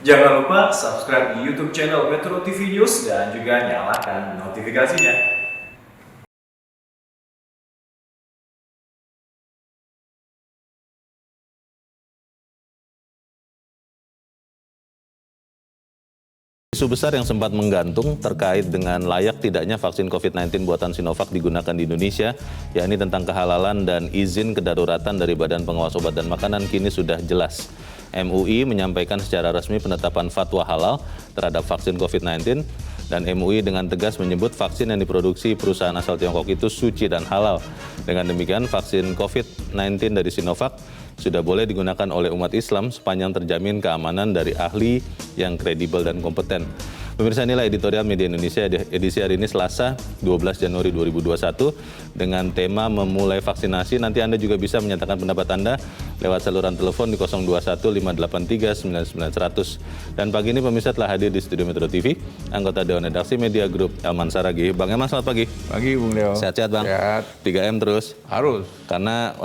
Jangan lupa subscribe di YouTube channel Metro TV News dan juga nyalakan notifikasinya. Isu besar yang sempat menggantung terkait dengan layak tidaknya vaksin COVID-19 buatan Sinovac digunakan di Indonesia, yakni tentang kehalalan dan izin kedaruratan dari Badan Pengawas Obat dan Makanan kini sudah jelas. MUI menyampaikan secara resmi penetapan fatwa halal terhadap vaksin COVID-19 dan MUI dengan tegas menyebut vaksin yang diproduksi perusahaan asal Tiongkok itu suci dan halal. Dengan demikian, vaksin COVID-19 dari Sinovac sudah boleh digunakan oleh umat Islam sepanjang terjamin keamanan dari ahli yang kredibel dan kompeten. Pemirsa, inilah editorial Media Indonesia edisi hari ini Selasa 12 Januari 2021 dengan tema memulai vaksinasi. Nanti Anda juga bisa menyatakan pendapat Anda lewat saluran telepon di 021 583 99 100. Dan pagi ini pemirsa telah hadir di studio Metro TV anggota Dewan Redaksi Media Group Elman Saragih. Bang Elman, selamat pagi. Pagi Bung Leo. Sehat-sehat Bang? Sehat. 3M terus? Harus. Karena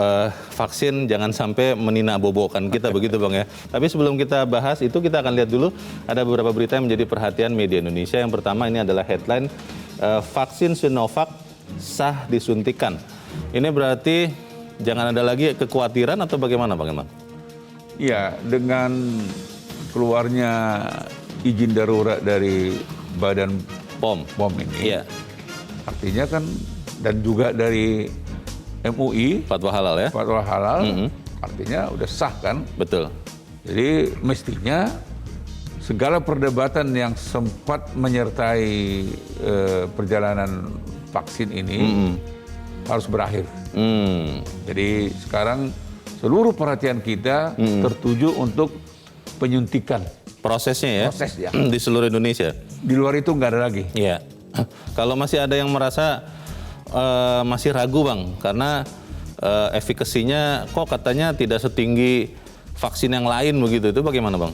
vaksin jangan sampai menina bobokan kita begitu Bang ya. Tapi sebelum kita bahas itu, kita akan lihat dulu ada beberapa berita yang menjadi perhatian media Indonesia. Yang pertama ini adalah headline vaksin Sinovac sah disuntikan. Ini berarti jangan ada lagi kekhawatiran atau bagaimana Bang Elman? Iya, dengan keluarnya izin darurat dari Badan POM ini, Iya. artinya kan, dan juga dari MUI, Fatwa halal ya? fatwa halal, artinya udah sah kan? Betul. Jadi mestinya segala perdebatan yang sempat menyertai perjalanan vaksin ini harus berakhir. Jadi sekarang seluruh perhatian kita tertuju untuk penyuntikan. Prosesnya ya? Proses ya. Di seluruh Indonesia? Di luar itu nggak ada lagi. Iya. Kalau masih ada yang merasa masih ragu Bang, karena efikasinya kok katanya tidak setinggi vaksin yang lain begitu, itu bagaimana Bang?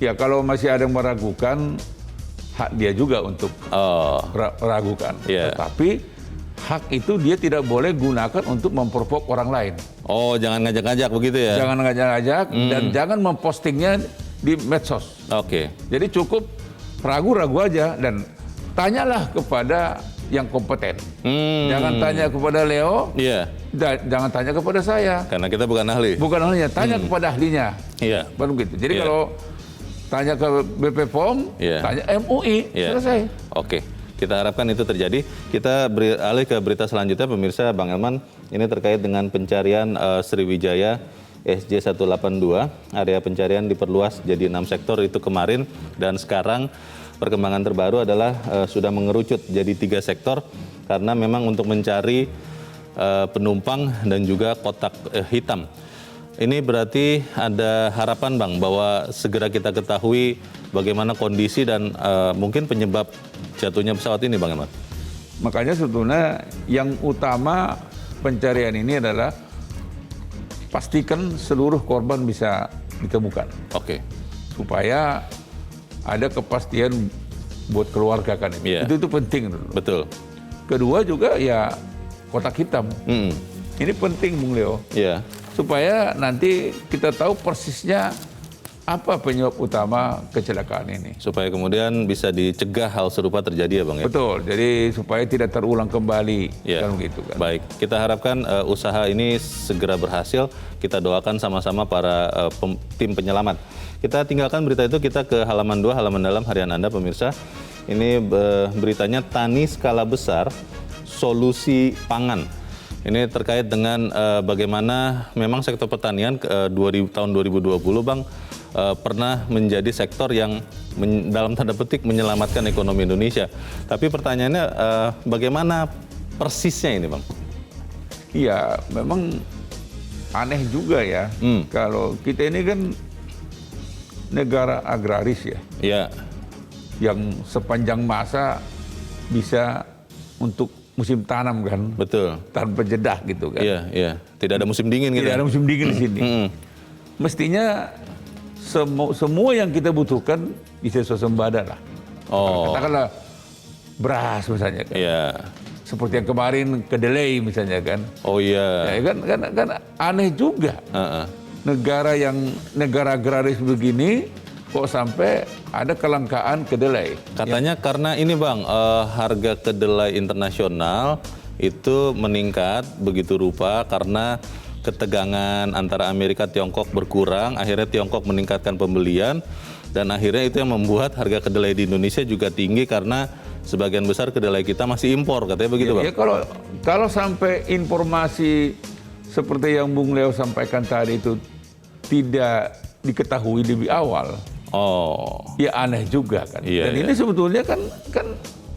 Ya kalau masih ada yang meragukan, hak dia juga untuk meragukan. Iya. Tetapi hak itu dia tidak boleh gunakan untuk memprovok orang lain. Oh, jangan ngajak-ngajak begitu ya? Jangan ngajak-ngajak dan jangan mempostingnya di medsos. Oke. Jadi cukup ragu-ragu aja dan tanyalah kepada yang kompeten. Jangan tanya kepada Leo, jangan tanya kepada saya. Karena kita bukan ahli. Bukan ahlinya, tanya kepada ahlinya. Iya. Baru gitu. Jadi kalau tanya ke BP POM, tanya MUI, selesai. Oke, kita harapkan itu terjadi. Kita beralih ke berita selanjutnya, pemirsa. Bang Elman, ini terkait dengan pencarian Sriwijaya SJ182. Area pencarian diperluas jadi 6 sektor itu kemarin, dan sekarang perkembangan terbaru adalah sudah mengerucut jadi 3 sektor karena memang untuk mencari penumpang dan juga kotak hitam. Ini berarti ada harapan Bang bahwa segera kita ketahui bagaimana kondisi dan mungkin penyebab jatuhnya pesawat ini Bang Elman. Makanya sebetulnya yang utama pencarian ini adalah pastikan seluruh korban bisa ditemukan. Oke. Supaya ada kepastian buat keluarga kan ini. Itu penting dulu. Betul. Kedua juga ya kotak hitam. Ini penting Bung Leo. Iya. Supaya nanti kita tahu persisnya apa penyebab utama kecelakaan ini. Supaya kemudian bisa dicegah hal serupa terjadi ya Bang ya? Betul, jadi supaya tidak terulang kembali. Kan gitu kan. Baik, kita harapkan usaha ini segera berhasil. Kita doakan sama-sama para tim penyelamat. Kita tinggalkan berita itu, kita ke halaman 2, halaman dalam harian Anda pemirsa. Ini beritanya tani skala besar, solusi pangan. Ini terkait dengan bagaimana memang sektor pertanian tahun 2020 Bang pernah menjadi sektor yang dalam tanda petik menyelamatkan ekonomi Indonesia. Tapi pertanyaannya bagaimana persisnya ini Bang? Iya, memang aneh juga ya. Kalau kita ini kan negara agraris ya. Iya. Yang sepanjang masa bisa untuk musim tanam kan. Betul. Tanpa jeda gitu kan. Iya, iya. Tidak ada musim dingin gitu. Tidak ada musim dingin di sini. Mestinya semua yang kita butuhkan bisa swasembada lah. Katakanlah beras misalnya kan. Iya. Seperti yang kemarin kedelai misalnya kan. Oh iya. Ya, kan aneh juga. Negara agraris begini kok sampai ada kelangkaan kedelai. Katanya karena ini Bang, harga kedelai internasional itu meningkat begitu rupa karena ketegangan antara Amerika Tiongkok berkurang, akhirnya Tiongkok meningkatkan pembelian, dan akhirnya itu yang membuat harga kedelai di Indonesia juga tinggi karena sebagian besar kedelai kita masih impor, katanya begitu Bang? Ya, kalau sampai informasi seperti yang Bung Leo sampaikan tadi itu tidak diketahui lebih awal, ya aneh juga kan. Dan ini sebetulnya kan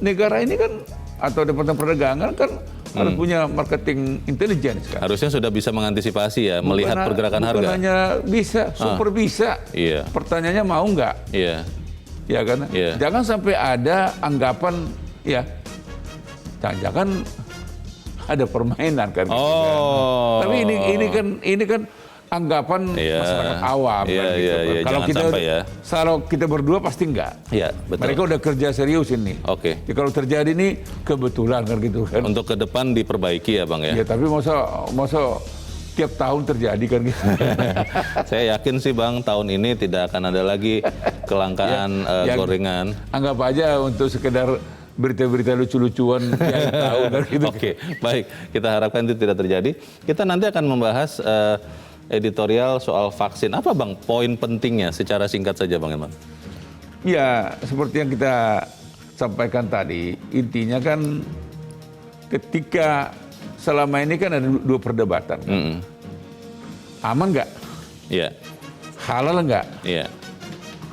negara ini kan atau Departemen Perdagangan kan harus punya marketing intelligence kan. Harusnya sudah bisa mengantisipasi ya, melihat pergerakan harga. Bukan hanya bisa, super bisa. Iya. Pertanyaannya mau nggak? Iya. Ya kan? Iya. Jangan sampai ada anggapan ya, jangan ada permainan kan. Tapi ini kan anggapan masyarakat awam kan gitu. Kalau kita berdua pasti enggak. Iya, betul. Mereka udah kerja serius ini. Oke. Ya, kalau terjadi ini kebetulan kan gitu kan. Untuk ke depan diperbaiki ya Bang ya. Ya tapi masa tiap tahun terjadi kan gitu. Saya yakin sih Bang, tahun ini tidak akan ada lagi kelangkaan gorengan. Anggap aja untuk sekedar berita-berita lucu-lucuan yang tahu kan gitu. Oke, baik. Kita harapkan itu tidak terjadi. Kita nanti akan membahas editorial soal vaksin. Apa Bang poin pentingnya secara singkat saja Bang Eman? Ya, seperti yang kita sampaikan tadi, intinya kan ketika selama ini kan ada dua perdebatan. Aman nggak? Iya. Halal nggak? Iya.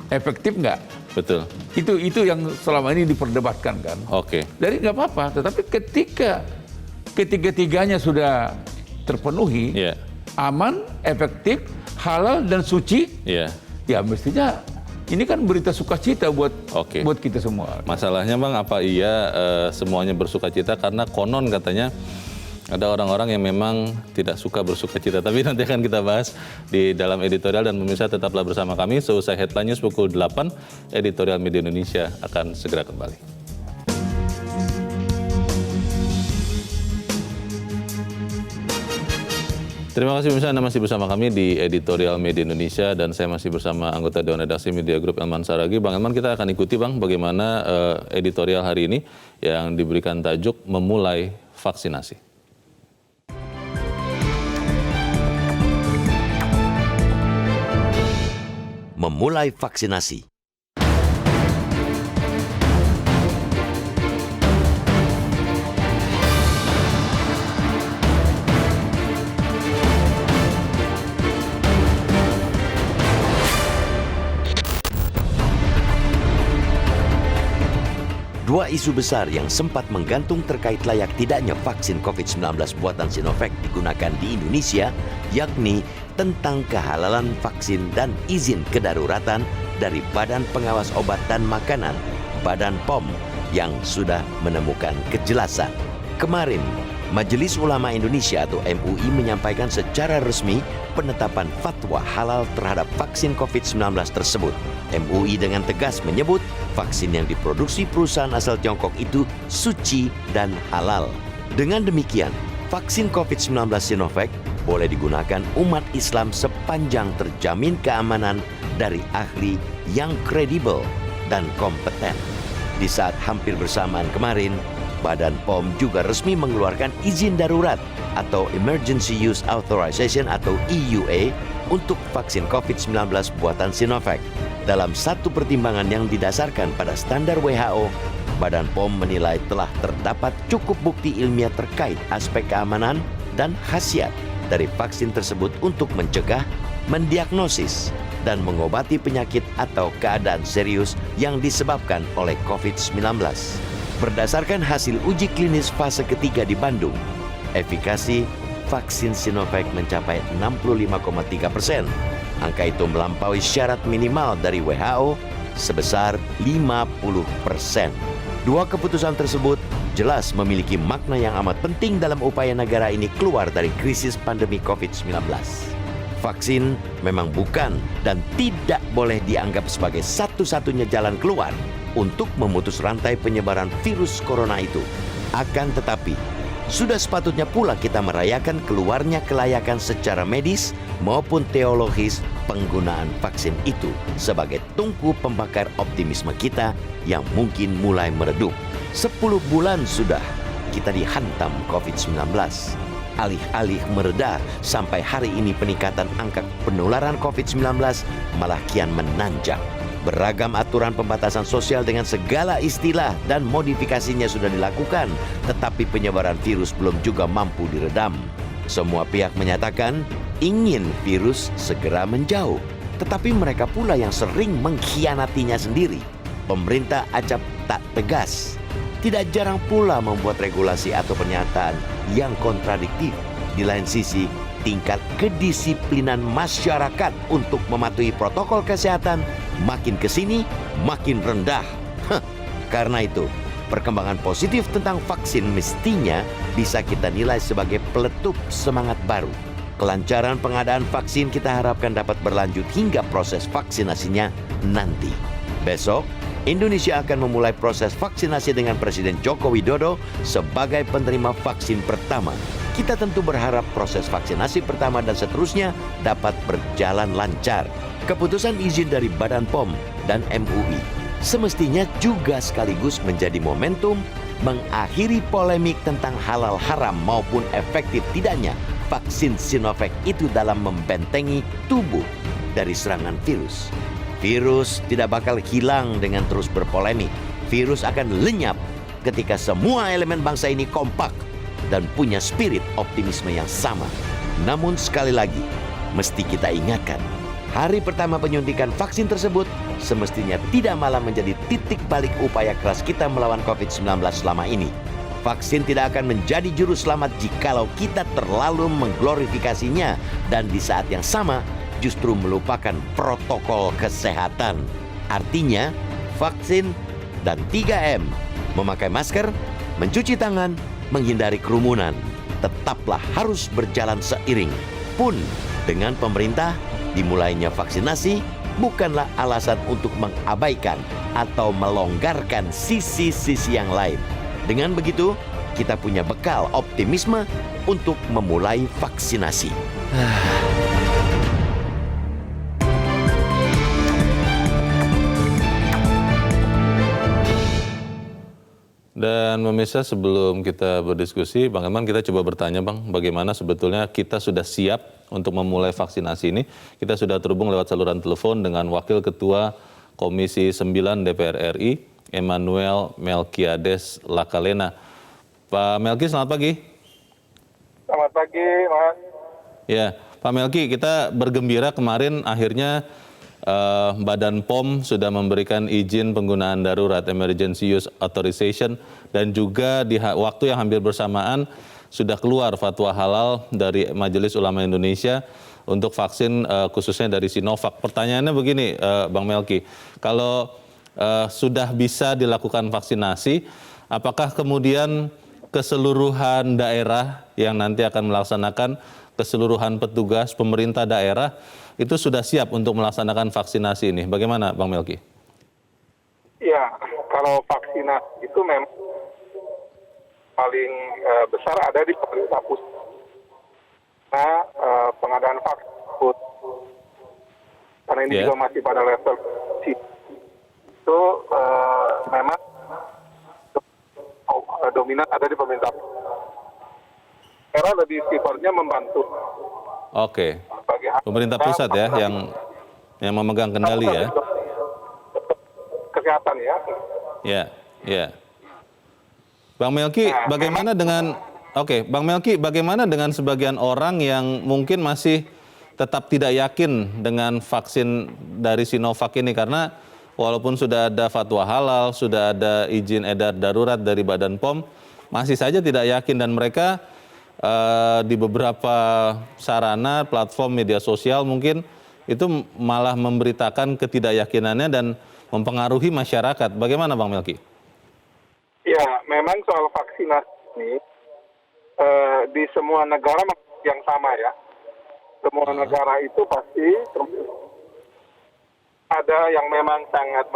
Efektif nggak? Betul. Itu yang selama ini diperdebatkan kan. Oke. Jadi nggak apa-apa. Tetapi ketika ketiga-tiganya sudah terpenuhi, aman, efektif, halal dan suci, ya mestinya ini kan berita sukacita buat kita semua. Masalahnya Bang, apa iya semuanya bersukacita? Karena konon katanya ada orang-orang yang memang tidak suka bersukacita. Tapi nanti akan kita bahas di dalam editorial, dan pemirsa tetaplah bersama kami. Seusai Headline News pukul 8, editorial Media Indonesia akan segera kembali. Terima kasih pemirsa, Anda masih bersama kami di editorial Media Indonesia, dan saya masih bersama anggota Dewan Redaksi Media Group Elman Saragi. Bang Elman, kita akan ikuti Bang bagaimana editorial hari ini yang diberikan tajuk Memulai Vaksinasi. Memulai vaksinasi. Dua isu besar yang sempat menggantung terkait layak tidaknya vaksin COVID-19 buatan Sinovac digunakan di Indonesia, yakni tentang kehalalan vaksin dan izin kedaruratan dari Badan Pengawas Obat dan Makanan, Badan POM, yang sudah menemukan kejelasan. Kemarin, Majelis Ulama Indonesia atau MUI menyampaikan secara resmi penetapan fatwa halal terhadap vaksin COVID-19 tersebut. MUI dengan tegas menyebut vaksin yang diproduksi perusahaan asal Tiongkok itu suci dan halal. Dengan demikian, vaksin COVID-19 Sinovac boleh digunakan umat Islam sepanjang terjamin keamanan dari ahli yang kredibel dan kompeten. Di saat hampir bersamaan kemarin, Badan POM juga resmi mengeluarkan izin darurat atau Emergency Use Authorization atau EUA untuk vaksin COVID-19 buatan Sinovac. Dalam satu pertimbangan yang didasarkan pada standar WHO, Badan POM menilai telah terdapat cukup bukti ilmiah terkait aspek keamanan dan khasiat dari vaksin tersebut untuk mencegah, mendiagnosis, dan mengobati penyakit atau keadaan serius yang disebabkan oleh COVID-19. Berdasarkan hasil uji klinis fase ketiga di Bandung, efikasi vaksin Sinovac mencapai 65,3%. Angka itu melampaui syarat minimal dari WHO sebesar 50%. Dua keputusan tersebut jelas memiliki makna yang amat penting dalam upaya negara ini keluar dari krisis pandemi COVID-19. Vaksin memang bukan dan tidak boleh dianggap sebagai satu-satunya jalan keluar untuk memutus rantai penyebaran virus corona itu. Akan tetapi, sudah sepatutnya pula kita merayakan keluarnya kelayakan secara medis maupun teologis penggunaan vaksin itu sebagai tungku pembakar optimisme kita yang mungkin mulai meredup. 10 bulan sudah kita dihantam COVID-19. Alih-alih mereda, sampai hari ini peningkatan angka penularan COVID-19 malah kian menanjak. Beragam aturan pembatasan sosial dengan segala istilah dan modifikasinya sudah dilakukan, tetapi penyebaran virus belum juga mampu diredam. Semua pihak menyatakan ingin virus segera menjauh, tetapi mereka pula yang sering mengkhianatinya sendiri. Pemerintah acap tak tegas. Tidak jarang pula membuat regulasi atau pernyataan yang kontradiktif. Di lain sisi, tingkat kedisiplinan masyarakat untuk mematuhi protokol kesehatan makin kesini makin rendah. Karena itu, perkembangan positif tentang vaksin mestinya bisa kita nilai sebagai peletup semangat baru. Kelancaran pengadaan vaksin kita harapkan dapat berlanjut hingga proses vaksinasinya nanti. Besok, Indonesia akan memulai proses vaksinasi dengan Presiden Joko Widodo sebagai penerima vaksin pertama. Kita tentu berharap proses vaksinasi pertama dan seterusnya dapat berjalan lancar. Keputusan izin dari Badan POM dan MUI semestinya juga sekaligus menjadi momentum mengakhiri polemik tentang halal haram maupun efektif tidaknya vaksin Sinovac itu dalam membentengi tubuh dari serangan virus. Virus tidak bakal hilang dengan terus berpolemik. Virus akan lenyap ketika semua elemen bangsa ini kompak dan punya spirit optimisme yang sama. Namun sekali lagi, mesti kita ingatkan, hari pertama penyuntikan vaksin tersebut semestinya tidak malah menjadi titik balik upaya keras kita melawan COVID-19 selama ini. Vaksin tidak akan menjadi juru selamat jikalau kita terlalu mengglorifikasinya dan di saat yang sama justru melupakan protokol kesehatan. Artinya, vaksin dan 3M, memakai masker, mencuci tangan, menghindari kerumunan, tetaplah harus berjalan seiring. Pun dengan pemerintah, dimulainya vaksinasi bukanlah alasan untuk mengabaikan atau melonggarkan sisi-sisi yang lain. Dengan begitu, kita punya bekal optimisme untuk memulai vaksinasi. Dan pemirsa, sebelum kita berdiskusi, Bang Eman, kita coba bertanya, Bang, bagaimana sebetulnya kita sudah siap untuk memulai vaksinasi ini. Kita sudah terhubung lewat saluran telepon dengan Wakil Ketua Komisi 9 DPR RI, Emmanuel Melkiades Lakalena. Pak Melki, selamat pagi. Selamat pagi, Mas. Ya, Pak Melki, kita bergembira kemarin akhirnya Badan POM sudah memberikan izin penggunaan darurat Emergency Use Authorization dan juga di waktu yang hampir bersamaan sudah keluar fatwa halal dari Majelis Ulama Indonesia untuk vaksin khususnya dari Sinovac. Pertanyaannya begini, Bang Melki, kalau sudah bisa dilakukan vaksinasi, apakah kemudian keseluruhan daerah yang nanti akan melaksanakan, keseluruhan petugas pemerintah daerah itu sudah siap untuk melaksanakan vaksinasi ini? Bagaimana, Bang Melki? Ya, kalau vaksinasi itu memang paling besar ada di pemerintah pusat. Nah, pengadaan vaksin karena ini juga masih pada level itu memang dominan ada di pemerintah. Era lebih sifatnya membantu. Oke. Pemerintah pusat ya yang memegang kendali ya. Kesehatan ya. Ya, ya. Bang Melki, bagaimana dengan Bang Melki, bagaimana dengan sebagian orang yang mungkin masih tetap tidak yakin dengan vaksin dari Sinovac ini karena walaupun sudah ada fatwa halal, sudah ada izin edar darurat dari Badan POM, masih saja tidak yakin dan mereka di beberapa sarana platform media sosial mungkin itu malah memberitakan ketidakyakinannya dan mempengaruhi masyarakat. Bagaimana, Bang Melki? Ya, memang soal vaksinasi ini di semua negara yang sama ya. Semua negara itu pasti ada yang memang sangat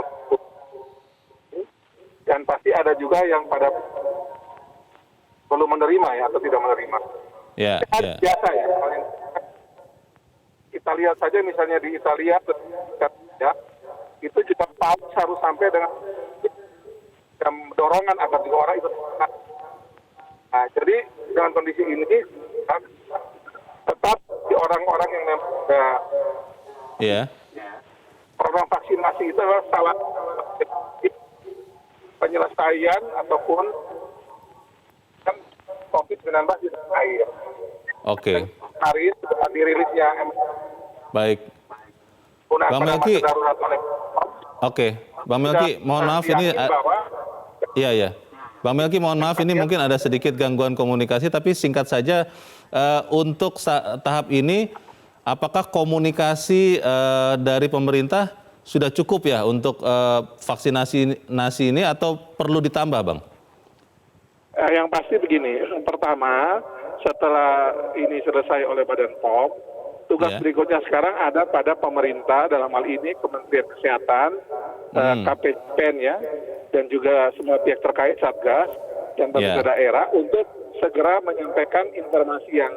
dan pasti ada juga yang pada perlu menerima ya atau tidak menerima. Ya, ya. Biasa ya. Kita lihat saja misalnya di Italia, ya, itu juga harus sampai dengan dorongan agar juga orang ikut. Nah, jadi dengan kondisi ini tetap di orang-orang yang memang program vaksinasi itu adalah salah penyelesaian ataupun COVID-19 di tanah air. Oke. Hari ini sudah dirilisnya. Baik. Bang Melki. Oke, Bang Melki, mohon maaf ini. Iya. Bang Melki, mohon maaf ini mungkin ada sedikit gangguan komunikasi, tapi singkat saja untuk tahap ini, apakah komunikasi dari pemerintah sudah cukup ya untuk vaksinasi ini atau perlu ditambah, Bang? Yang pasti begini, pertama setelah ini selesai oleh Badan POM, tugas berikutnya sekarang ada pada pemerintah, dalam hal ini Kementerian Kesehatan, KPPN ya, dan juga semua pihak terkait, Satgas, dan pemerintah daerah untuk segera menyampaikan informasi yang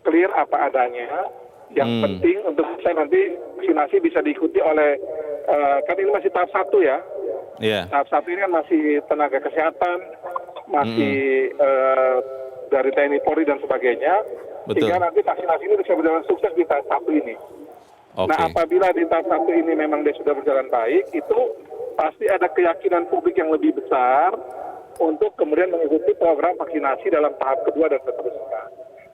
clear apa adanya. Yang penting untuk saya nanti vaksinasi bisa diikuti oleh, kan ini masih tahap 1 ya. Tahap 1 ini kan masih tenaga kesehatan, masih dari TNI Polri dan sebagainya. Sehingga nanti vaksinasi ini bisa berjalan sukses di tahap 1 ini. Nah, apabila di tahap 1 ini memang dia sudah berjalan baik, itu pasti ada keyakinan publik yang lebih besar untuk kemudian mengikuti program vaksinasi dalam tahap kedua dan seterusnya.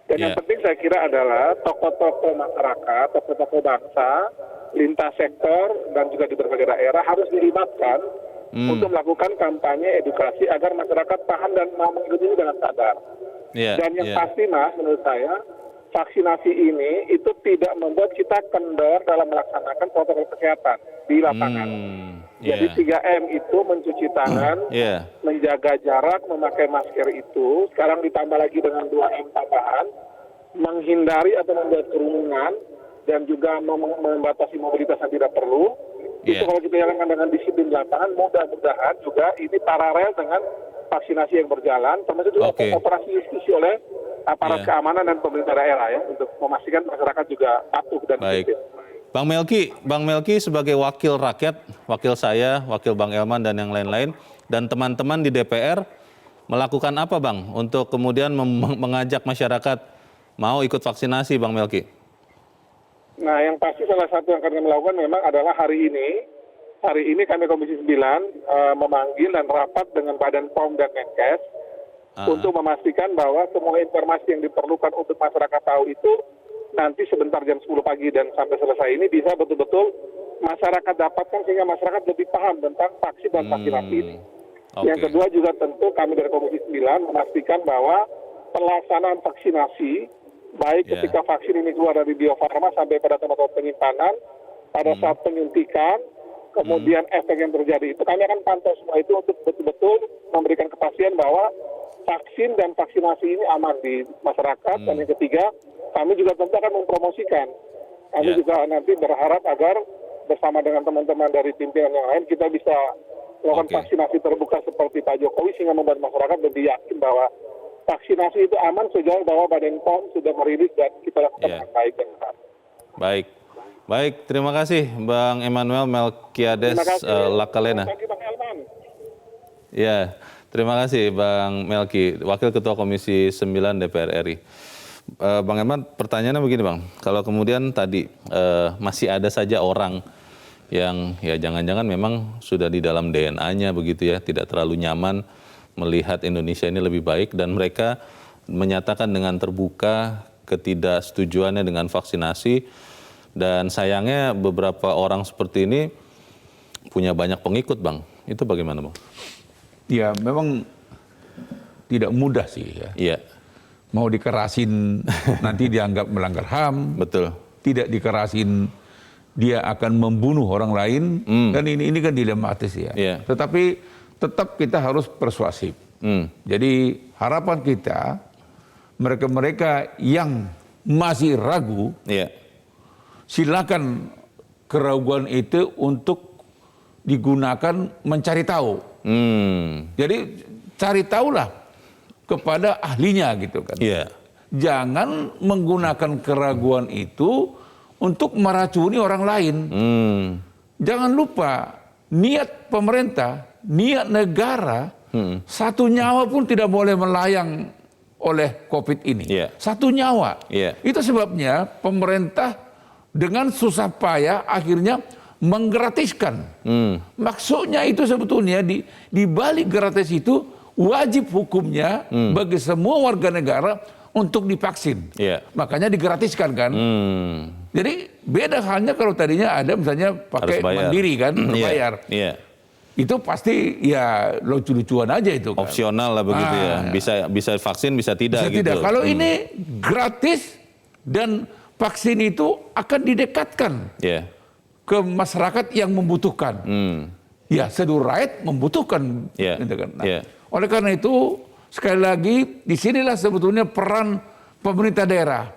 Dan yang penting saya kira adalah tokoh-tokoh masyarakat, tokoh-tokoh bangsa, lintas sektor, dan juga di berbagai daerah harus dilibatkan untuk melakukan kampanye edukasi agar masyarakat paham dan mau mengikuti dengan sadar. Dan yang pasti Mas, menurut saya, vaksinasi ini itu tidak membuat kita kendor dalam melaksanakan protokol kesehatan di lapangan. Jadi 3M itu mencuci tangan, menjaga jarak, memakai masker itu, sekarang ditambah lagi dengan 2M tambahan, menghindari atau membuat kerumunan, dan juga membatasi mobilitas yang tidak perlu. Itu kalau kita jalankan dengan disiplin lapangan, mudah-mudahan juga ini paralel dengan vaksinasi yang berjalan, termasuk juga operasi justisi oleh aparat keamanan dan pemerintah daerah ya, untuk memastikan masyarakat juga patuh dan disiplin. Bang Melki sebagai wakil rakyat, wakil saya, wakil Bang Elman dan yang lain-lain, dan teman-teman di DPR melakukan apa Bang untuk kemudian mengajak masyarakat mau ikut vaksinasi Bang Melki? Nah yang pasti salah satu yang kami melakukan memang adalah hari ini kami Komisi 9 memanggil dan rapat dengan Badan POM dan Menkes untuk memastikan bahwa semua informasi yang diperlukan untuk masyarakat tahu itu nanti sebentar jam 10 pagi dan sampai selesai ini bisa betul-betul masyarakat dapatkan sehingga masyarakat lebih paham tentang vaksin dan vaksinasi ini. Yang kedua juga tentu kami dari Komisi 9 memastikan bahwa pelaksanaan vaksinasi baik ketika vaksin ini keluar dari Bio Farma sampai pada tempat penyimpanan, pada saat penyuntikan, kemudian efek yang terjadi itu kami akan pantau semua itu untuk betul-betul memberikan kepastian bahwa vaksin dan vaksinasi ini aman di masyarakat. Dan yang ketiga, kami juga tentu akan mempromosikan. Kami juga nanti berharap agar bersama dengan teman-teman dari pimpinan yang lain kita bisa melakukan vaksinasi terbuka seperti Pak Jokowi sehingga membuat masyarakat lebih yakin bahwa vaksinasi itu aman sejauh bahwa Badan POM sudah merilis dan kita lakukan dengan baik dan benar. Baik, terima kasih Bang Emmanuel Melkiades Lakalena. Terima kasih Bang Elman. Ya, terima kasih Bang Melki, Wakil Ketua Komisi 9 DPR RI. Bang Elman, pertanyaannya begini Bang, kalau kemudian tadi masih ada saja orang yang ya jangan-jangan memang sudah di dalam DNA-nya begitu ya, tidak terlalu nyaman melihat Indonesia ini lebih baik dan mereka menyatakan dengan terbuka ketidaksetujuannya dengan vaksinasi dan sayangnya beberapa orang seperti ini punya banyak pengikut Bang, itu bagaimana Bang? Ya memang tidak mudah sih ya. Iya. Mau dikerasin nanti dianggap melanggar HAM. Betul. Tidak dikerasin dia akan membunuh orang lain. Kan ini kan dilematis ya. Yeah. Tetapi tetap kita harus persuasif. Jadi harapan kita mereka-mereka yang masih ragu, silakan keraguan itu untuk digunakan mencari tahu. Jadi cari tahulah kepada ahlinya gitu kan. Iya. Jangan menggunakan keraguan itu untuk meracuni orang lain. Jangan lupa niat pemerintah, niat negara, satu nyawa pun tidak boleh melayang oleh COVID ini. Yeah. Satu nyawa. Yeah. Itu sebabnya pemerintah dengan susah payah akhirnya menggratiskan. Maksudnya itu sebetulnya di balik gratis itu wajib hukumnya bagi semua warga negara untuk divaksin. Yeah. Makanya digratiskan kan. Jadi beda halnya kalau tadinya ada misalnya pakai mandiri kan, berbayar. Yeah. Itu pasti ya lucu-lucuan aja itu kan. Opsional lah begitu ya. Bisa vaksin, bisa tidak Bisa gitu. tidak. Kalau ini gratis dan vaksin itu akan didekatkan ke masyarakat yang membutuhkan. Ya, seluruh rakyat membutuhkan. Gitu kan. Nah, oleh karena itu sekali lagi disinilah sebetulnya peran pemerintah daerah,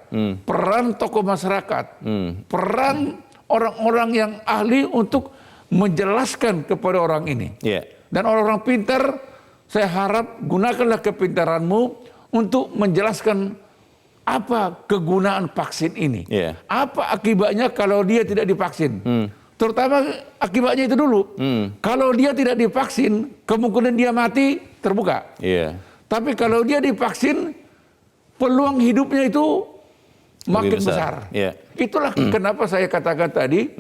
peran tokoh masyarakat, peran orang-orang yang ahli untuk menjelaskan kepada orang ini. Dan orang-orang pintar, saya harap gunakanlah kepintaranmu untuk menjelaskan apa kegunaan vaksin ini. Apa akibatnya kalau dia tidak divaksin. Terutama akibatnya itu dulu. Kalau dia tidak divaksin, kemungkinan dia mati terbuka. Tapi kalau dia divaksin, peluang hidupnya itu makin besar. Itulah kenapa saya katakan tadi,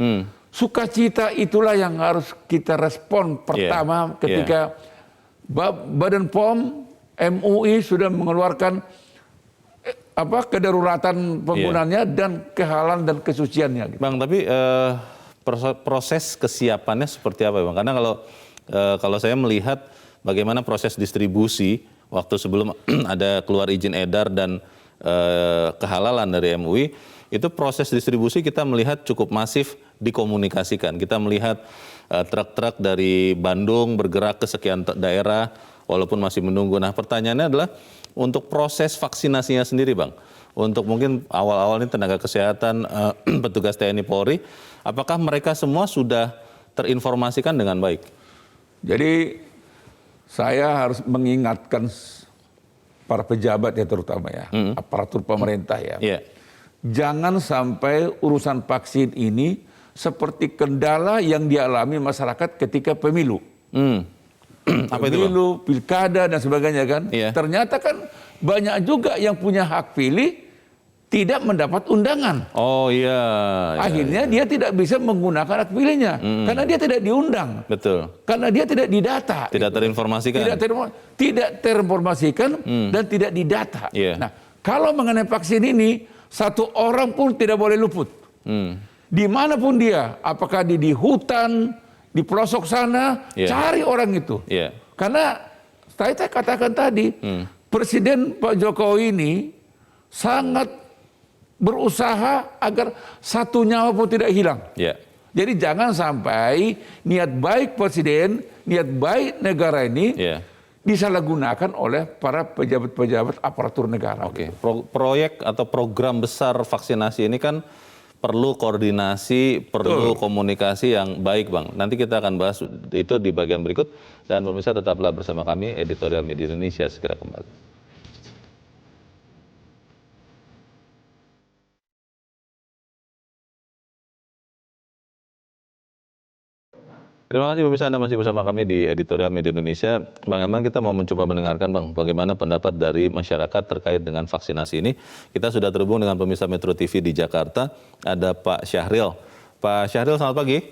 sukacita itulah yang harus kita respon pertama ketika Badan POM, MUI sudah mengeluarkan kedaruratan penggunaannya dan kehalalan dan kesuciannya. Bang, tapi proses kesiapannya seperti apa, Bang? Karena kalau saya melihat bagaimana proses distribusi waktu sebelum ada keluar izin edar dan kehalalan dari MUI, itu proses distribusi kita melihat cukup masif dikomunikasikan. Kita melihat truk-truk dari Bandung bergerak ke sekian daerah walaupun masih menunggu. Nah, pertanyaannya adalah untuk proses vaksinasinya sendiri, Bang. Untuk mungkin awal-awal ini tenaga kesehatan, petugas TNI Polri, apakah mereka semua sudah terinformasikan dengan baik? Jadi saya harus mengingatkan para pejabat ya terutama ya, aparatur pemerintah ya. Jangan sampai urusan vaksin ini seperti kendala yang dialami masyarakat ketika pemilu. Apa itu, pemilu, pilkada dan sebagainya kan. Ternyata kan banyak juga yang punya hak pilih tidak mendapat undangan. Akhirnya dia tidak bisa menggunakan hak pilihnya karena dia tidak diundang. Betul. Karena dia tidak didata. Tidak terinformasikan. Tidak terinformasikan dan tidak didata. Nah, kalau mengenai vaksin ini, satu orang pun tidak boleh luput. Dimanapun dia, apakah di hutan, di pelosok sana, cari orang itu. Karena saya katakan tadi, Presiden Pak Jokowi ini sangat berusaha agar satu nyawa pun tidak hilang. Jadi jangan sampai niat baik Presiden, niat baik negara ini disalahgunakan oleh para pejabat-pejabat aparatur negara. Proyek atau program besar vaksinasi ini kan perlu koordinasi, perlu komunikasi yang baik, Bang. Nanti kita akan bahas itu di bagian berikut. Dan pemirsa tetaplah bersama kami, Editorial Media Indonesia segera kembali. Terima kasih pemirsa, Anda masih bersama kami di Editorial Media Indonesia. Bang Eman, kita mau mencoba mendengarkan, Bang, bagaimana pendapat dari masyarakat terkait dengan vaksinasi ini. Kita sudah terhubung dengan pemirsa Metro TV di Jakarta, ada Pak Syahril. Pak Syahril, selamat pagi.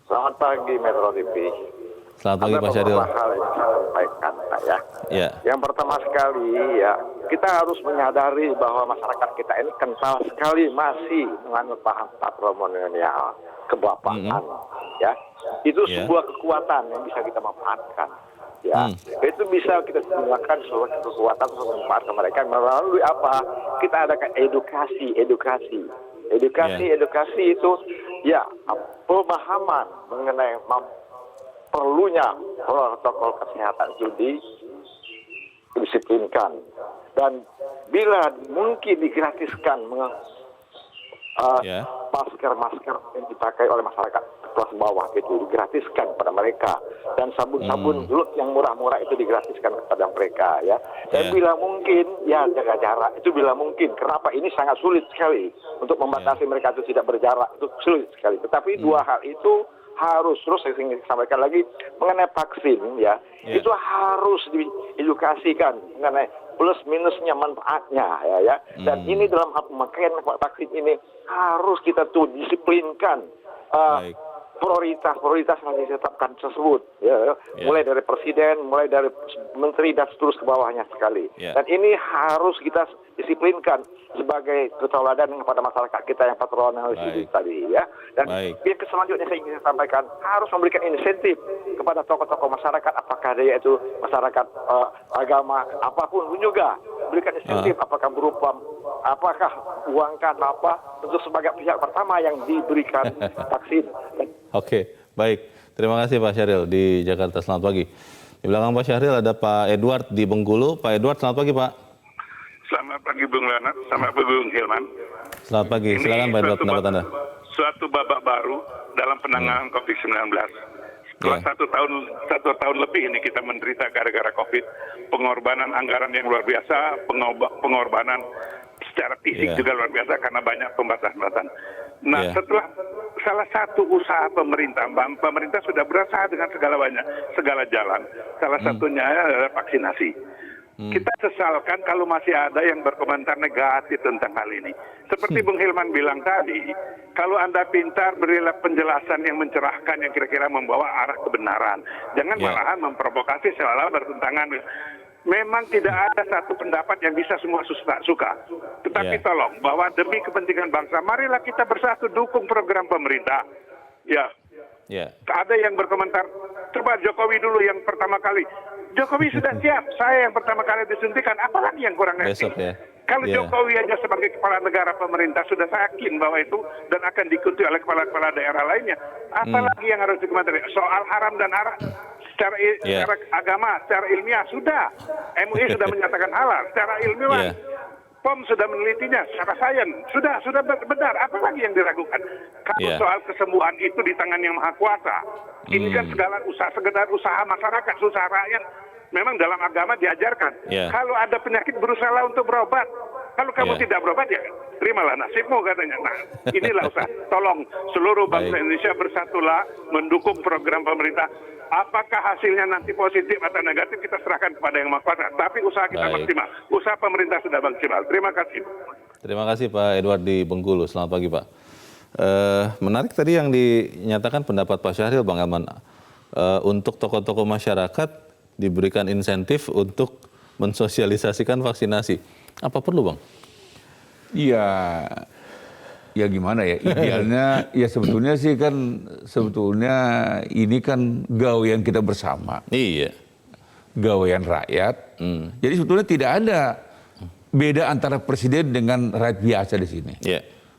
Selamat pagi Metro TV. Selamat pagi Pak Syahril. Ada beberapa hal yang saya sampaikan, Pak ya. Yang pertama sekali ya, kita harus menyadari bahwa masyarakat kita ini kental sekali masih menganut paham patrimonial kebapaan, ya. Itu sebuah kekuatan yang bisa kita manfaatkan, ya. Itu bisa kita gunakan sebagai kekuatan untuk memanfaatkan mereka melalui apa? Kita adakan edukasi itu, ya, pemahaman mengenai perlunya protokol kesehatan itu didisiplinkan, dan bila mungkin digratiskan masker yang dipakai oleh masyarakat kelas bawah itu digratiskan kepada mereka, dan sabun-sabun Lut yang murah-murah itu digratiskan kepada mereka ya. Dan bila mungkin ya jaga jarak itu bila mungkin. Kenapa ini sangat sulit sekali untuk membatasi mereka itu tidak berjarak, itu sulit sekali. Tetapi dua hal itu harus terus saya ingin sampaikan lagi mengenai vaksin ya. Itu harus diedukasikan mengenai plus minusnya manfaatnya ya. Dan ini dalam hal pemakaian vaksin ini harus kita tuh disiplinkan prioritas yang ditetapkan tersebut ya. Mulai dari presiden, mulai dari menteri dan seterus ke bawahnya sekali. Dan ini harus kita disiplinkan sebagai keteladanan kepada masyarakat kita yang patronalis itu tadi ya. Dan yang selanjutnya saya ingin sampaikan harus memberikan insentif kepada tokoh-tokoh masyarakat, apakah dia itu masyarakat agama apapun juga, berikan insentif apakah berupa uangkan untuk sebagai pihak pertama yang diberikan vaksin. Oke, baik. Terima kasih Pak Syahril di Jakarta. Selamat pagi. Di belakang Pak Syahril ada Pak Edward di Bengkulu. Pak Edward, selamat pagi Pak. Selamat pagi Bung Leonard, selamat pagi Bung Hilman. Selamat pagi, silakan Pak Edward, pendapat Anda. Suatu babak baru dalam penanganan COVID-19. Setelah satu tahun lebih ini kita menderita gara-gara COVID, pengorbanan anggaran yang luar biasa, pengorbanan secara fisik juga luar biasa karena banyak pembatasan. Nah, setelah salah satu usaha pemerintah sudah berusaha dengan segala jalan. Salah satunya adalah vaksinasi. Kita sesalkan kalau masih ada yang berkomentar negatif tentang hal ini. Seperti Bung Hilman bilang tadi, kalau Anda pintar, berilah penjelasan yang mencerahkan, yang kira-kira membawa arah kebenaran. Jangan malahan memprovokasi seolah bertentangan. Memang tidak ada satu pendapat yang bisa semua suka. Tetapi tolong, bahwa demi kepentingan bangsa, marilah kita bersatu dukung program pemerintah. Ada yang berkomentar, coba Jokowi dulu yang pertama kali. Jokowi sudah siap, saya yang pertama kali disuntikan, apalagi yang kurang ngerti. Kalau Jokowi aja sebagai kepala negara pemerintah sudah yakin bahwa itu dan akan diikuti oleh kepala-kepala daerah lainnya, apalagi yang harus dikomentari? Soal haram dan haram secara agama, secara ilmiah sudah. MUI sudah menyatakan halal, secara ilmiah. POM sudah menelitinya secara sains, sudah benar. Apalagi yang diragukan? Kalau soal kesembuhan itu di tangan yang Maha Kuasa, ini kan sekedar usaha masyarakat, usaha rakyat. Memang dalam agama diajarkan. Kalau ada penyakit berusaha untuk berobat. Kalau kamu tidak berobat ya terimalah nasibmu katanya. Nah, inilah usaha. Tolong seluruh bangsa Indonesia bersatulah mendukung program pemerintah. Apakah hasilnya nanti positif atau negatif kita serahkan kepada yang Maha Kuasa. Tapi usaha kita maksimal. Usaha pemerintah sudah maksimal. Terima kasih. Terima kasih Pak Edward di Bengkulu. Selamat pagi Pak. Menarik tadi yang dinyatakan pendapat Pak Syahril, Bang Aman. Untuk tokoh-tokoh masyarakat diberikan insentif untuk mensosialisasikan vaksinasi. Apa perlu Bang? Ya gimana ya, idealnya ya sebetulnya ini kan gawean kita bersama. Gawean rakyat. Jadi sebetulnya tidak ada beda antara presiden dengan rakyat biasa di sini.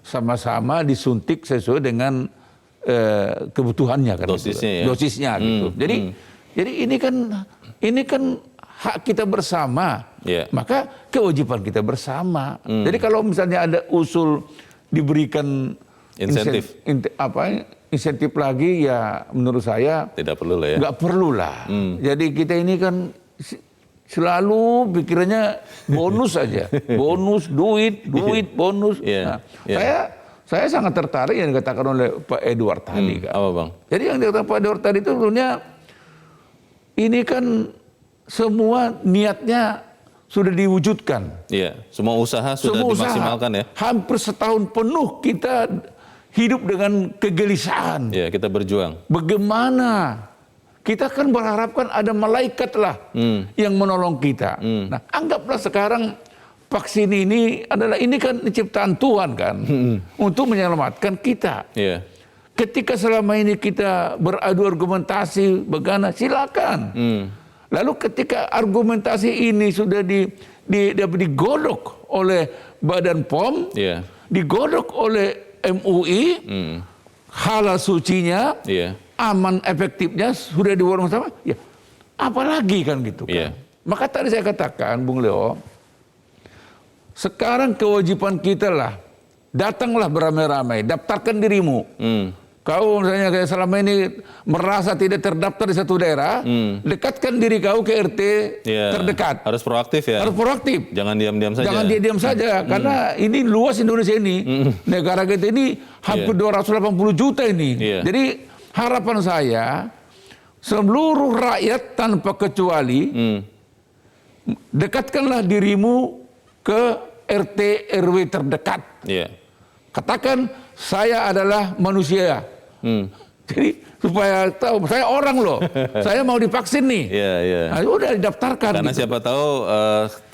Sama-sama disuntik sesuai dengan kebutuhannya kan. Dosisnya gitu. Jadi ini kan hak kita bersama. Maka kewajiban kita bersama. Jadi kalau misalnya ada usul diberikan insentif lagi, ya menurut saya tidak perlu lah ya. Nggak perlu lah. Jadi kita ini kan selalu pikirannya bonus saja, bonus, duit, bonus. Nah, saya sangat tertarik yang dikatakan oleh Pak Edward tadi kan. Apa Bang? Jadi yang dikatakan Pak Edward tadi itu sebenarnya ini kan semua niatnya sudah diwujudkan. Semua usaha sudah dimaksimalkan ya. Hampir setahun penuh kita hidup dengan kegelisahan. Kita berjuang. Bagaimana? Kita kan berharapkan ada malaikat lah yang menolong kita. Nah, anggaplah sekarang vaksin ini kan ciptaan Tuhan kan untuk menyelamatkan kita. Ketika selama ini kita beradu argumentasi, bagaimana? Silakan. Lalu ketika argumentasi ini sudah digodok oleh Badan POM, digodok oleh MUI, halal sucinya, aman efektifnya sudah diwarung sama, ya apalagi kan gitu kan. Maka tadi saya katakan, Bung Leo, sekarang kewajiban kita lah, datanglah beramai-ramai, daftarkan dirimu. Kau misalnya kayak selama ini merasa tidak terdaftar di satu daerah, dekatkan diri kau ke RT terdekat. Harus proaktif ya. Harus proaktif. Jangan diam-diam saja. Jangan diam saja, karena ini luas Indonesia ini. Negara kita ini hampir 280 juta ini. Jadi harapan saya, seluruh rakyat tanpa kecuali, dekatkanlah dirimu ke RT RW terdekat. Katakan saya adalah manusia. Jadi supaya tahu saya orang loh, saya mau divaksin nih. Nah, udah didaftarkan. Karena gitu. Siapa tahu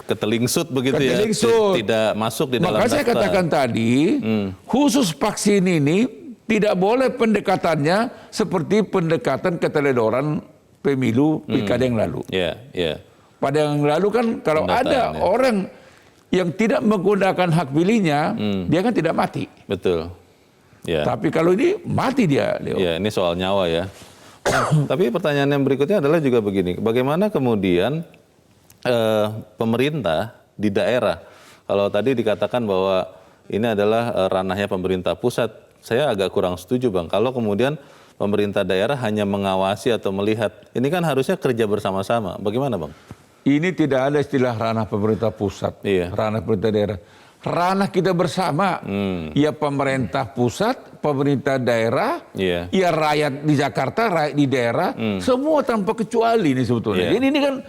ketelingsut begitu ya, tidak masuk di dalam daftar. Maka saya katakan tadi, khusus vaksin ini tidak boleh pendekatannya seperti pendekatan keteledoran pemilu pilkada yang lalu. Pada yang lalu kan kalau ada orang yang tidak menggunakan hak pilihnya, dia kan tidak mati. Betul. Tapi kalau ini mati dia, Leo. Ini soal nyawa ya. Tapi pertanyaan yang berikutnya adalah juga begini, bagaimana kemudian pemerintah di daerah, kalau tadi dikatakan bahwa ini adalah ranahnya pemerintah pusat, saya agak kurang setuju Bang. Kalau kemudian pemerintah daerah hanya mengawasi atau melihat, ini kan harusnya kerja bersama-sama. Bagaimana Bang? Ini tidak ada istilah ranah pemerintah pusat, ranah pemerintah daerah. Ranah kita bersama, ya pemerintah pusat, pemerintah daerah, ya rakyat di Jakarta, rakyat di daerah, semua tanpa kecuali ini sebetulnya. Jadi ini kan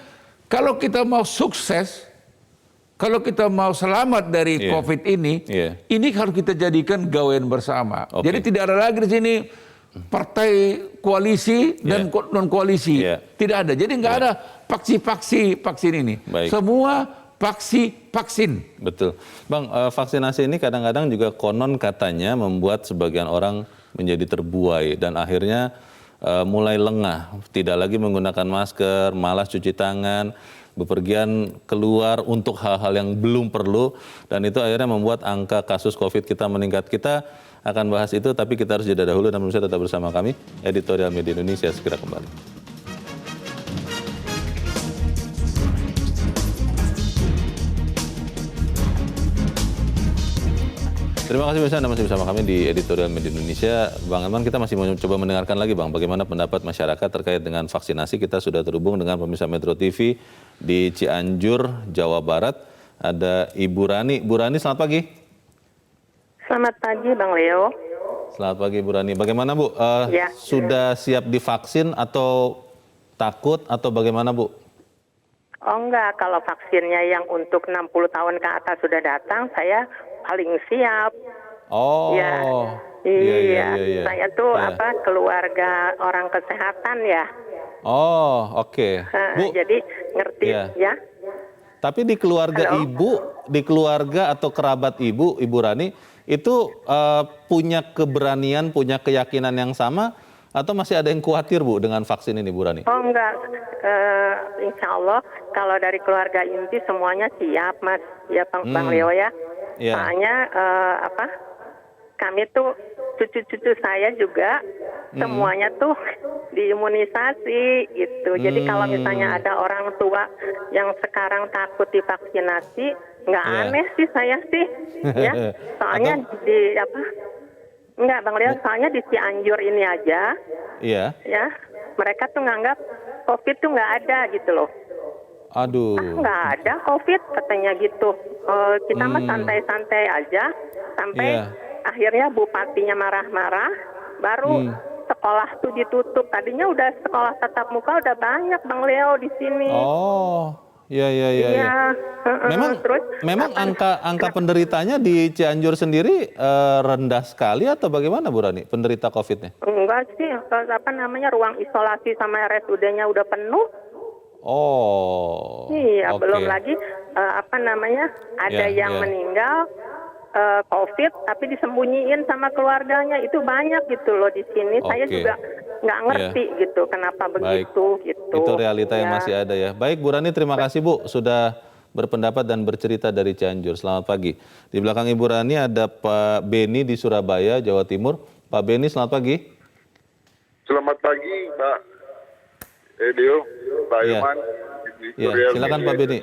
kalau kita mau sukses, kalau kita mau selamat dari COVID ini harus kita jadikan gawean bersama. Jadi tidak ada lagi di sini partai koalisi dan non koalisi, tidak ada. Jadi nggak ada paksi-paksi vaksin ini. Semua vaksin. Betul. Bang, vaksinasi ini kadang-kadang juga konon katanya membuat sebagian orang menjadi terbuai dan akhirnya mulai lengah. Tidak lagi menggunakan masker, malas cuci tangan, bepergian keluar untuk hal-hal yang belum perlu. Dan itu akhirnya membuat angka kasus COVID kita meningkat. Kita akan bahas itu, tapi kita harus jeda dahulu dan pemirsa tetap bersama kami. Editorial Media Indonesia segera kembali. Terima kasih pemirsa, Anda masih bersama kami di Editorial Media Indonesia. Bang Elman, kita masih mencoba mendengarkan lagi Bang, bagaimana pendapat masyarakat terkait dengan vaksinasi. Kita sudah terhubung dengan pemirsa Metro TV di Cianjur, Jawa Barat. Ada Ibu Rani. Bu Rani, selamat pagi. Selamat pagi Bang Leo. Selamat pagi Bu Rani. Bagaimana Bu? Sudah siap divaksin atau takut atau bagaimana Bu? Oh enggak, kalau vaksinnya yang untuk 60 tahun ke atas sudah datang, saya paling siap. Iya. Saya tuh keluarga orang kesehatan ya. Oke. Bu, jadi ngerti ya. Tapi di keluarga Ibu, di keluarga atau kerabat Ibu Rani, itu punya keberanian, punya keyakinan yang sama, atau masih ada yang khawatir Bu dengan vaksin ini Bu Rani? Oh enggak, insya Allah kalau dari keluarga inti semuanya siap Mas, ya Bang Leo ya. Soalnya kami tuh cucu-cucu saya juga semuanya tuh diimunisasi gitu. Jadi kalau misalnya ada orang tua yang sekarang takut divaksinasi, nggak aneh sih saya sih, ya. Soalnya enggak Bang Leo, soalnya di Cianjur ini aja, ya mereka tuh nganggap COVID tuh nggak ada gitu loh. Nggak ada COVID katanya gitu. Kita mah santai-santai aja sampai akhirnya bupatinya marah-marah, baru sekolah tuh ditutup. Tadinya udah sekolah tatap muka udah banyak Bang Leo di sini. Iya. Memang angka penderitanya di Cianjur sendiri rendah sekali atau bagaimana Bu Rani penderita COVID-nya? Enggak sih, ruang isolasi sama RSUD-nya udah penuh. Belum lagi ada yang meninggal COVID tapi disembunyiin sama keluarganya, itu banyak gitu loh di sini. Saya juga nggak ngerti gitu kenapa begitu gitu. Itu realita yang masih ada ya. Baik Bu Rani, terima kasih Bu sudah berpendapat dan bercerita dari Cianjur. Selamat pagi. Di belakang Ibu Rani ada Pak Beni di Surabaya, Jawa Timur. Pak Beni, selamat pagi. Selamat pagi Mbak Edio, Pak Ilman. Silakan Pak Beni.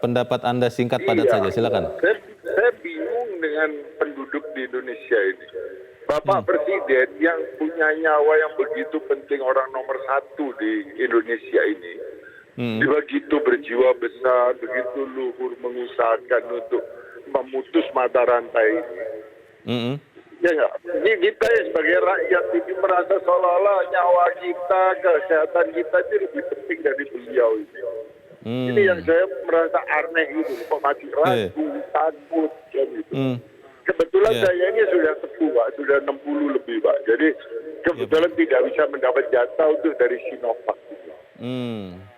Pendapat Anda singkat padat saja, silakan. Saya bingung dengan penduduk di Indonesia ini. Bapak Presiden yang punya nyawa yang begitu penting, orang nomor 1 di Indonesia ini, dia begitu berjiwa besar, begitu luhur mengusahakan untuk memutus mata rantai ini. Ya nggak? Ini kita sebagai rakyat ini merasa seolah-olah nyawa kita, kesehatan kita itu lebih penting dari beliau ini. Ini yang saya merasa aneh itu, kok masih ragu, takut, kan gitu. Kebetulan saya ini sudah sepuh, Pak, sudah 60 lebih, Pak. Jadi kebetulan tidak bisa mendapat jatah untuk dari Sinovac.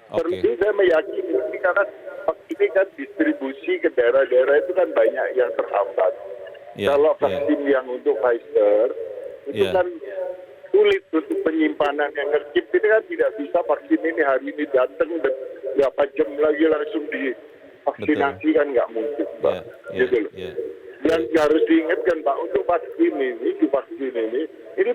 Perlu saya meyakini ini karena ini kan distribusi ke daerah-daerah itu kan banyak yang terhambat. Kalau vaksin yang untuk Pfizer itu kan sulit untuk penyimpanan yang tertib. Ini kan tidak bisa vaksin ini hari ini datang dan berapa jam lagi langsung divaksinasi kan nggak mungkin, Pak. Gitu loh. Dan harus diingatkan, Pak, untuk vaksin ini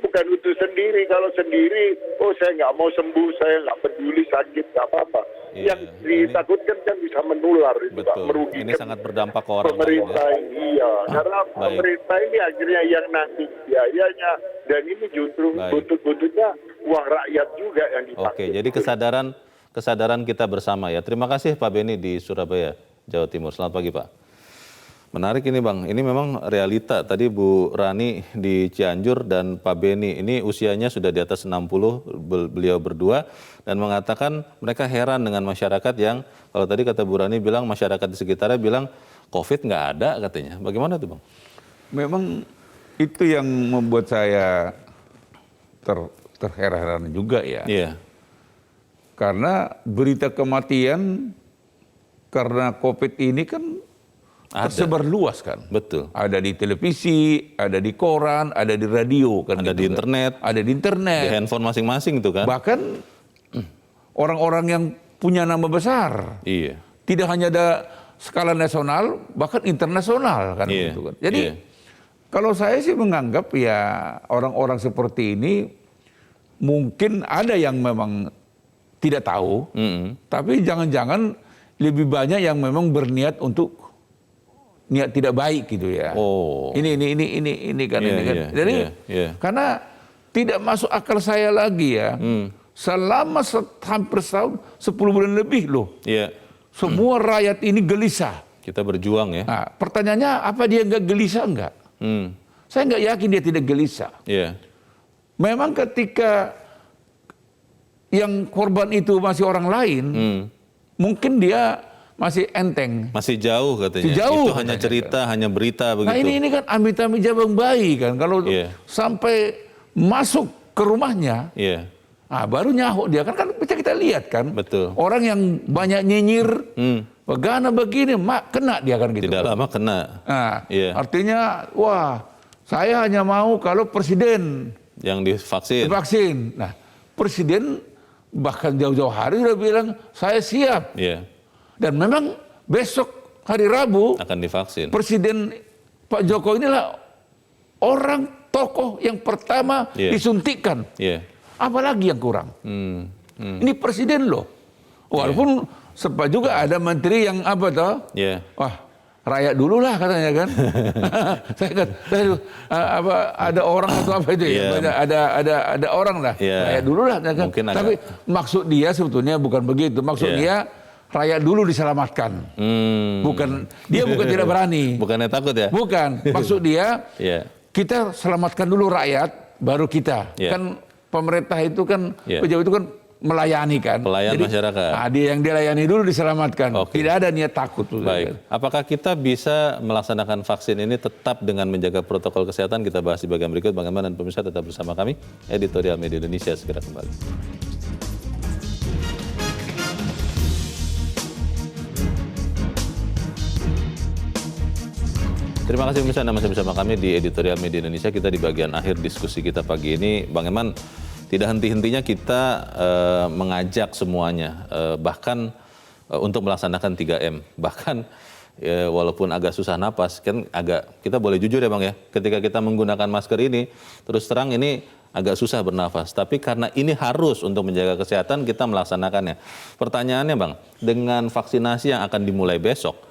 bukan untuk sendiri. Kalau sendiri, saya nggak mau sembuh, saya nggak peduli sakit, nggak apa-apa. Yang ditakutkan kan bisa menular, itu Pak, merugikan. Ini sangat berdampak ke orang pemerintah ini, iya. Karena pemerintah ini akhirnya yang nanti biayanya, dan ini justru butuh-butuhnya uang rakyat juga yang dipakai. Jadi kesadaran kita bersama ya. Terima kasih Pak Beni di Surabaya, Jawa Timur. Selamat pagi, Pak. Menarik ini Bang, ini memang realita. Tadi Bu Rani di Cianjur dan Pak Beni, ini usianya sudah di atas 60, beliau berdua, dan mengatakan mereka heran dengan masyarakat yang, kalau tadi kata Bu Rani bilang, masyarakat di sekitarnya bilang, COVID nggak ada katanya. Bagaimana itu Bang? Memang itu yang membuat saya terheran-heran juga ya. Iya. Karena berita kematian karena COVID ini kan tersebar luas kan. Betul. Ada di televisi, ada di koran, ada di radio kan. Ada gitu, di internet. Ada di internet. Di handphone masing-masing itu kan. Bahkan orang-orang yang punya nama besar. Iya. Tidak hanya ada skala nasional, bahkan internasional kan. Iya. Gitu kan. Jadi kalau saya sih menganggap ya orang-orang seperti ini mungkin ada yang memang tidak tahu, tapi jangan-jangan lebih banyak yang memang berniat untuk niat tidak baik gitu ya. Ini kan. Jadi karena tidak masuk akal saya lagi ya. Selama hampir setahun, 10 bulan lebih loh. Semua rakyat ini gelisah. Kita berjuang ya. Nah, pertanyaannya apa dia nggak gelisah nggak? Saya nggak yakin dia tidak gelisah. Memang ketika yang korban itu masih orang lain, mungkin dia masih enteng. Masih jauh katanya. Jauh, itu hanya cerita, hanya berita begitu. Nah ini kan amit-amit jabang bayi kan. Kalau sampai masuk ke rumahnya, baru nyahuk dia. Kan bisa kita lihat kan. Betul. Orang yang banyak nyinyir, begana begini, kena dia kan gitu. Tidak lama kena. Nah, artinya, wah saya hanya mau kalau presiden yang divaksin. Nah, presiden bahkan jauh-jauh hari udah bilang, saya siap. Dan memang besok hari Rabu akan divaksin. Presiden Pak Jokowi inilah orang tokoh yang pertama disuntikkan. Apalagi yang kurang? Ini presiden loh. Walaupun sempat juga ada menteri yang apa toh? Wah, rakyat dulu lah katanya kan. Saya kan ada orang atau apa itu ya. Ada orang lah. Rakyat dulu lah. Kan? Tapi maksud dia sebetulnya bukan begitu. Maksud dia rakyat dulu diselamatkan. Dia bukan tidak berani. Bukannya takut ya? Bukan. Maksud dia, kita selamatkan dulu rakyat, baru kita. Kan pemerintah itu kan, pejabat itu kan melayani kan. Pelayan masyarakat. Dia yang dilayani dulu diselamatkan. Tidak ada niat takut. Baik. Apakah kita bisa melaksanakan vaksin ini tetap dengan menjaga protokol kesehatan? Kita bahas di bagian berikut. Bagaimana dan pemirsa tetap bersama kami. Editorial Media Indonesia segera kembali. Terima kasih pemirsa, Anda masih bersama kami di Editorial Media Indonesia. Kita di bagian akhir diskusi kita pagi ini. Bang Eman, tidak henti-hentinya kita mengajak semuanya, bahkan untuk melaksanakan 3M. Bahkan walaupun agak susah napas, kan kita boleh jujur ya Bang ya, ketika kita menggunakan masker ini, terus terang ini agak susah bernafas. Tapi karena ini harus untuk menjaga kesehatan, kita melaksanakannya. Pertanyaannya Bang, dengan vaksinasi yang akan dimulai besok,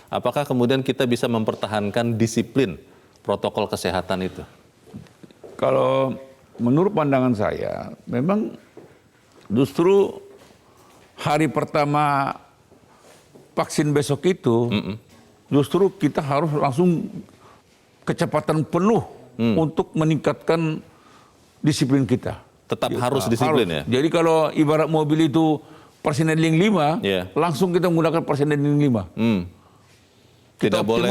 apakah kemudian kita bisa mempertahankan disiplin protokol kesehatan itu? Kalau menurut pandangan saya, memang justru hari pertama vaksin besok itu, justru kita harus langsung kecepatan penuh untuk meningkatkan disiplin kita. Tetap harus disiplin ya? Jadi kalau ibarat mobil itu perseneling 5, langsung kita menggunakan perseneling 5. Tidak boleh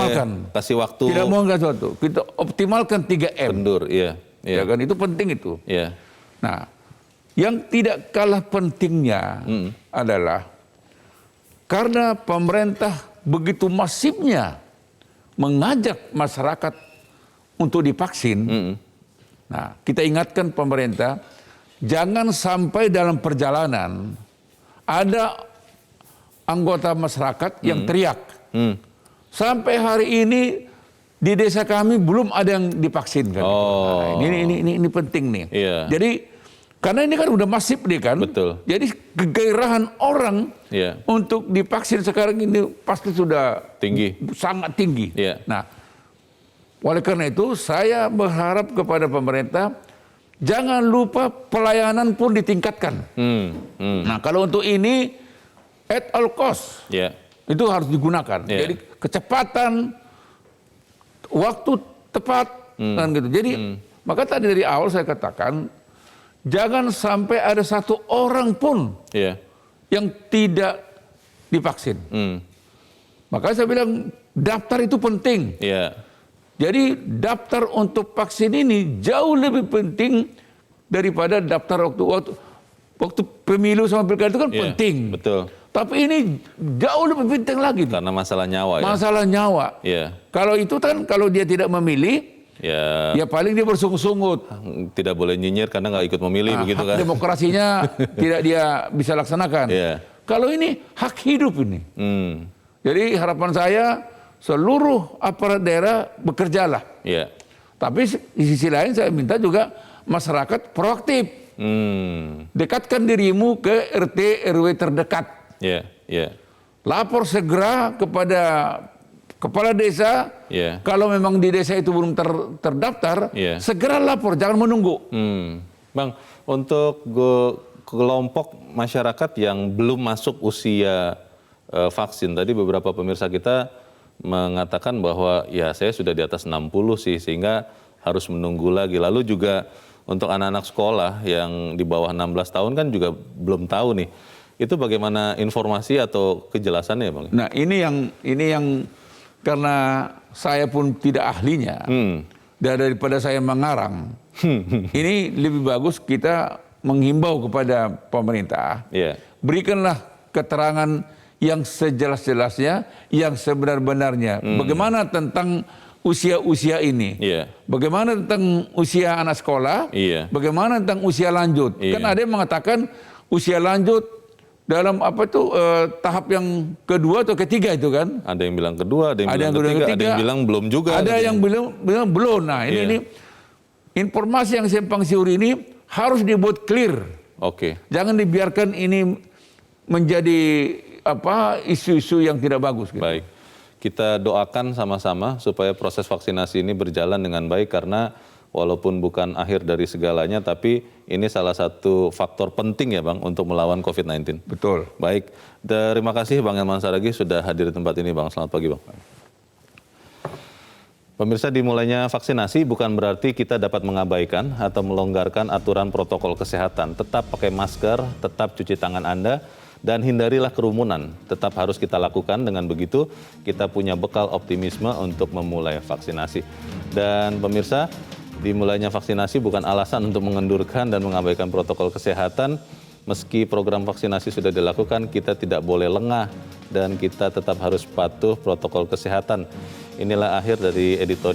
kasih waktu. Tidak mau nggak sesuatu. Kita optimalkan 3M. Bendur, iya. Ya kan, itu penting itu. Iya. Nah, yang tidak kalah pentingnya adalah karena pemerintah begitu masifnya mengajak masyarakat untuk divaksin. Nah, kita ingatkan pemerintah, jangan sampai dalam perjalanan ada anggota masyarakat yang teriak. Sampai hari ini di desa kami belum ada yang divaksin kan. Nah, ini penting nih. Iya. Jadi karena ini kan udah masif nih kan. Betul. Jadi kegairahan orang untuk divaksin sekarang ini pasti sudah tinggi. Sangat tinggi. Iya. Nah, oleh karena itu saya berharap kepada pemerintah jangan lupa pelayanan pun ditingkatkan. Nah, kalau untuk ini at all cost. Itu harus digunakan. Jadi kecepatan, waktu tepat, kan gitu. Jadi maka tadi dari awal saya katakan jangan sampai ada satu orang pun yang tidak divaksin. Maka saya bilang daftar itu penting. Jadi daftar untuk vaksin ini jauh lebih penting daripada daftar waktu pemilu sama pilkada itu kan penting. Betul. Tapi ini jauh lebih penting lagi. Karena masalah nyawa Masalah nyawa. Kalau itu kan kalau dia tidak memilih, ya paling dia bersungut-sungut. Tidak boleh nyinyir karena nggak ikut memilih begitu kan. Demokrasinya tidak dia bisa laksanakan. Kalau ini hak hidup ini. Jadi harapan saya seluruh aparat daerah bekerjalah. Tapi di sisi lain saya minta juga masyarakat proaktif. Dekatkan dirimu ke RT RW terdekat. Lapor segera kepada kepala desa. Kalau memang di desa itu belum terdaftar, segera lapor, jangan menunggu. Bang, untuk kelompok masyarakat yang belum masuk usia vaksin, tadi beberapa pemirsa kita mengatakan bahwa ya saya sudah di atas 60 sih, sehingga harus menunggu lagi. Lalu juga untuk anak-anak sekolah yang di bawah 16 tahun kan juga belum tahu nih. Itu bagaimana informasi atau kejelasannya, Bang? Nah, ini yang karena saya pun tidak ahlinya, dan daripada saya mengarang, ini lebih bagus kita menghimbau kepada pemerintah, berikanlah keterangan yang sejelas-jelasnya, yang sebenar-benarnya. Bagaimana tentang usia-usia ini? Bagaimana tentang usia anak sekolah? Bagaimana tentang usia lanjut? Kan ada yang mengatakan usia lanjut dalam tahap yang kedua atau ketiga itu kan? Ada yang bilang kedua, ada yang bilang ketiga, ada yang bilang belum juga. Ada yang bilang belum. Nah, ini informasi yang simpang siur ini harus dibuat clear. Jangan dibiarkan ini menjadi isu-isu yang tidak bagus. Gitu. Baik, kita doakan sama-sama supaya proses vaksinasi ini berjalan dengan baik, karena walaupun bukan akhir dari segalanya, tapi ini salah satu faktor penting ya Bang untuk melawan COVID-19. Betul. Baik, terima kasih Bang Elman Saragih sudah hadir di tempat ini Bang. Selamat pagi Bang. Pemirsa, dimulainya vaksinasi bukan berarti kita dapat mengabaikan atau melonggarkan aturan protokol kesehatan. Tetap pakai masker, tetap cuci tangan Anda, dan hindarilah kerumunan. Tetap harus kita lakukan, dengan begitu kita punya bekal optimisme untuk memulai vaksinasi. Dan pemirsa, dimulainya vaksinasi bukan alasan untuk mengendurkan dan mengabaikan protokol kesehatan. Meski program vaksinasi sudah dilakukan, kita tidak boleh lengah dan kita tetap harus patuh protokol kesehatan. Inilah akhir dari editorial